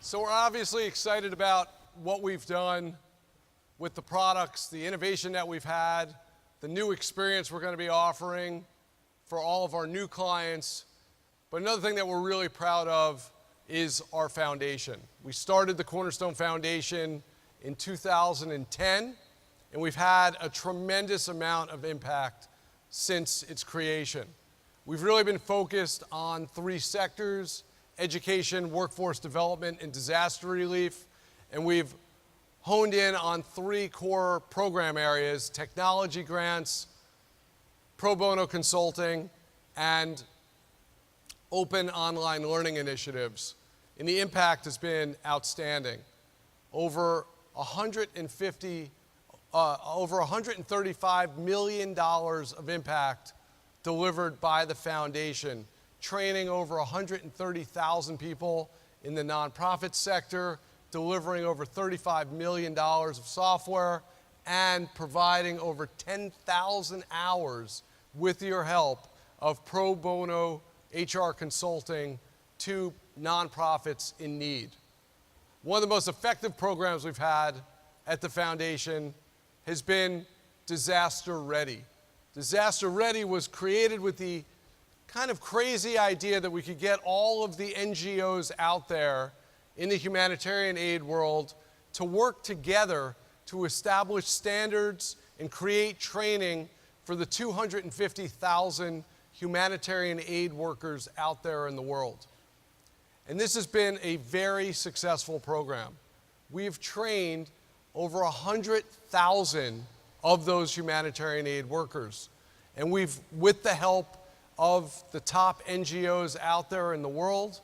So we're obviously excited about what we've done with the products, the innovation that we've had, the new experience we're going to be offering for all of our new clients. But another thing that we're really proud of is our foundation. We started the Cornerstone Foundation in 2010, and we've had a tremendous amount of impact since its creation. We've really been focused on three sectors: education, workforce development, and disaster relief. And we've honed in on three core program areas: technology grants, pro bono consulting, and open online learning initiatives. And the impact has been outstanding. Over $135 million of impact delivered by the foundation, training over 130,000 people in the nonprofit sector, delivering over $35 million of software, and providing over 10,000 hours with your help of pro bono HR consulting to nonprofits in need. One of the most effective programs we've had at the foundation has been Disaster Ready. Disaster Ready was created with the kind of crazy idea that we could get all of the NGOs out there in the humanitarian aid world to work together to establish standards and create training for the 250,000 humanitarian aid workers out there in the world. And this has been a very successful program. We've trained over 100,000 of those humanitarian aid workers. And we've, with the help of the top NGOs out there in the world,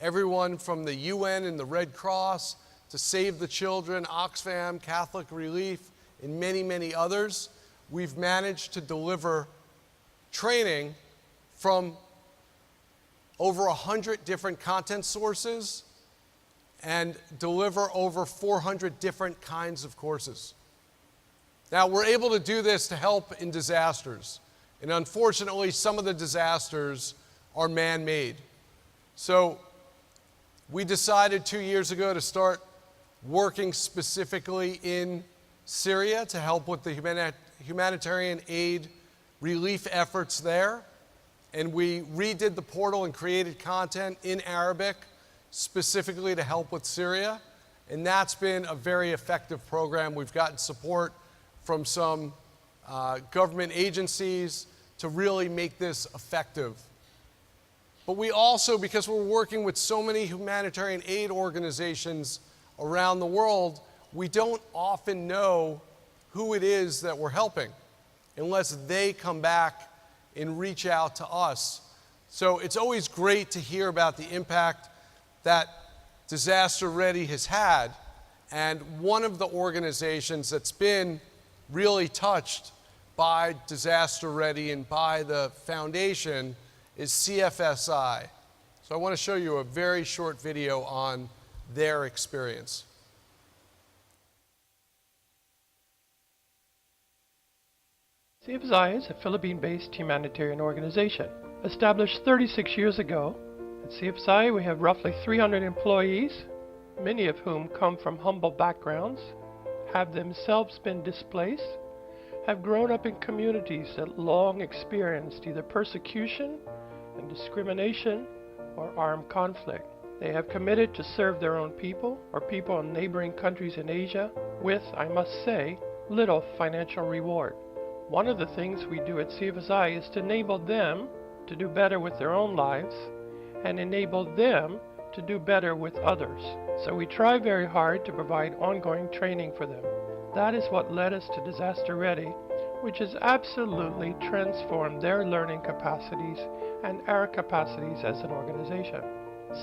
everyone from the UN and the Red Cross to Save the Children, Oxfam, Catholic Relief, and many, many others, we've managed to deliver training from over 100 different content sources and deliver over 400 different kinds of courses. Now, we're able to do this to help in disasters. And unfortunately, some of the disasters are man-made. So we decided 2 years ago to start working specifically in Syria to help with the humanitarian aid relief efforts there. And we redid the portal and created content in Arabic specifically to help with Syria. And that's been a very effective program. We've gotten support from some government agencies to really make this effective. But we also, because we're working with so many humanitarian aid organizations around the world, we don't often know who it is that we're helping unless they come back and reach out to us. So it's always great to hear about the impact that Disaster Ready has had. And one of the organizations that's been really touched by Disaster Ready and by the foundation is CFSI. So I want to show you a very short video on their experience. CFSI is a Philippine-based humanitarian organization. Established 36 years ago, at CFSI we have roughly 300 employees, many of whom come from humble backgrounds, have themselves been displaced, have grown up in communities that long experienced either persecution and discrimination or armed conflict. They have committed to serve their own people or people in neighboring countries in Asia with, I must say, little financial reward. One of the things we do at CFSI is to enable them to do better with their own lives and enable them to do better with others. So we try very hard to provide ongoing training for them. That is what led us to Disaster Ready, which has absolutely transformed their learning capacities and our capacities as an organization.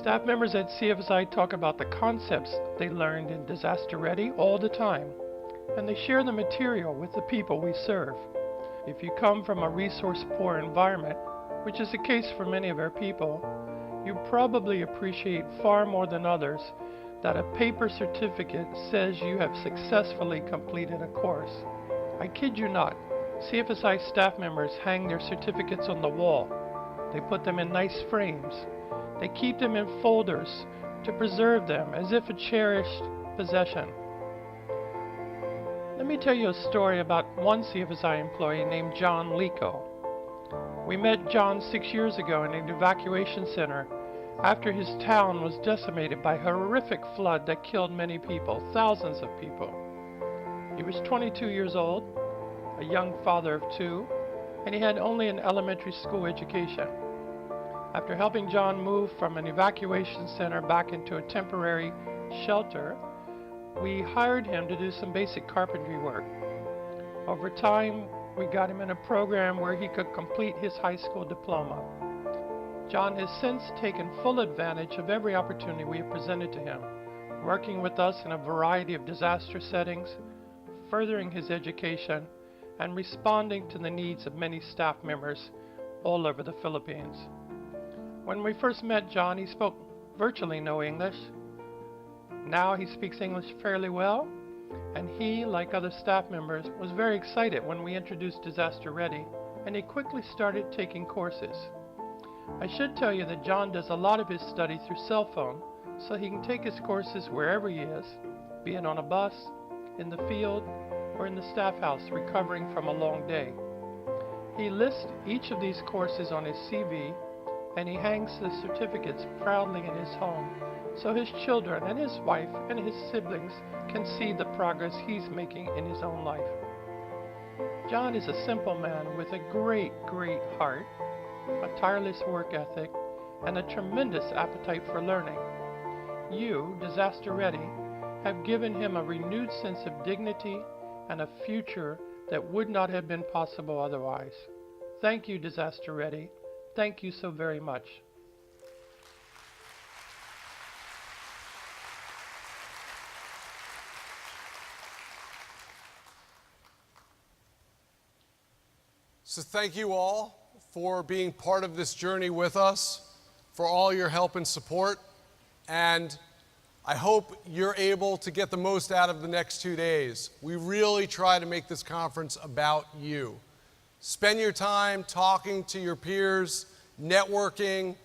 Staff members at CFSI talk about the concepts they learned in Disaster Ready all the time, and they share the material with the people we serve. If you come from a resource-poor environment, which is the case for many of our people, you probably appreciate far more than others that a paper certificate says you have successfully completed a course. I kid you not, CFSI staff members hang their certificates on the wall. They put them in nice frames. They keep them in folders to preserve them as if a cherished possession. Let me tell you a story about one CFSI employee named John Lico. We met John 6 years ago in an evacuation center after his town was decimated by a horrific flood that killed many people, thousands of people. He was 22 years old, a young father of two, and he had only an elementary school education. After helping John move from an evacuation center back into a temporary shelter, we hired him to do some basic carpentry work. Over time, we got him in a program where he could complete his high school diploma. John has since taken full advantage of every opportunity we have presented to him, working with us in a variety of disaster settings, furthering his education, and responding to the needs of many staff members all over the Philippines. When we first met John, he spoke virtually no English. Now he speaks English fairly well, and he, like other staff members, was very excited when we introduced Disaster Ready, and he quickly started taking courses. I should tell you that John does a lot of his study through cell phone, so he can take his courses wherever he is, be it on a bus, in the field, or in the staff house recovering from a long day. He lists each of these courses on his CV, and he hangs the certificates proudly in his home, so his children and his wife and his siblings can see the progress he's making in his own life. John is a simple man with a great heart, a tireless work ethic, and a tremendous appetite for learning. You, Disaster Ready, have given him a renewed sense of dignity and a future that would not have been possible otherwise. Thank you, Disaster Ready. Thank you so very much. So thank you all for being part of this journey with us, for all your help and support, and I hope you're able to get the most out of the next 2 days. We really try to make this conference about you. Spend your time talking to your peers, networking,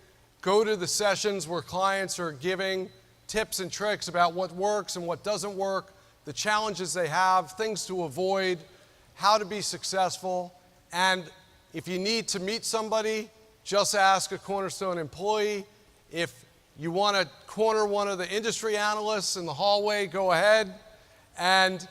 go to the sessions where clients are giving tips and tricks about what works and what doesn't work, the challenges they have, things to avoid, how to be successful, and if you need to meet somebody, just ask a Cornerstone employee. If you want to corner one of the industry analysts in the hallway, go ahead and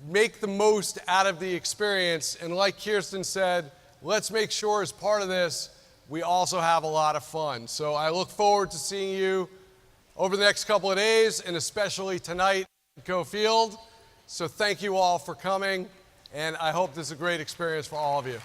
make the most out of the experience. And like Kirsten said, let's make sure as part of this, we also have a lot of fun. So I look forward to seeing you over the next couple of days, and especially tonight at Go Field. So thank you all for coming, and I hope this is a great experience for all of you.